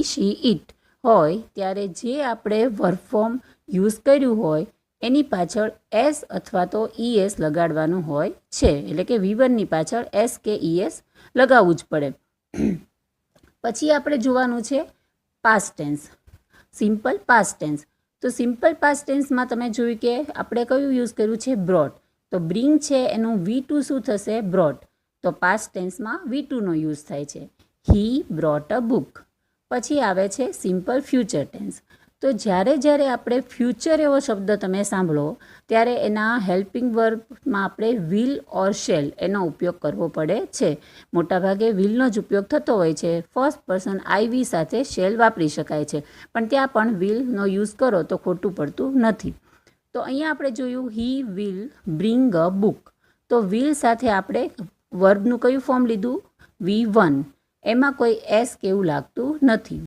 શી it હોય ત્યારે જે આપણે વર્બ ફોર્મ યુઝ કર્યું હોય એની પાછળ એસ અથવા તો ઈએસ લગાડવાનું હોય છે, એટલે કે V1ની પાછળ એસ કે ઈએસ લગાવવું જ પડે. પછી આપણે જોવાનું છે past tense, simple past tense. તો સિમ્પલ પાસ્ટ ટેન્સમાં તમે જોયું કે આપણે કયું યુઝ કર્યું છે? બ્રોટ. તો બ્રિંગ છે એનું V2 શું થશે? બ્રોટ. તો પાસ્ટ ટેન્સમાં V2નો યુઝ થાય છે. હી બ્રોટ અ બુક. પછી આવે છે સિમ્પલ ફ્યુચર ટેન્સ. તો જ્યારે આપણે ફ્યુચર એવો શબ્દ તમે સાંભળો ત્યારે એના હેલ્પિંગ વર્બમાં આપણે વિલ ઓર શેલ એનો ઉપયોગ કરવો પડે છે. મોટાભાગે વિલનો જ ઉપયોગ થતો હોય છે. ફર્સ્ટ પર્સન આઈવી સાથે શેલ વાપરી શકાય છે, પણ ત્યાં પણ વિલનો યુઝ કરો તો ખોટું પડતું નથી. તો અહીંયા આપણે જોયું he will bring a book. તો વિલ સાથે આપણે વર્બનું કયું ફોર્મ લીધું? V1. એમાં કોઈ એસ કેવું લાગતું નથી.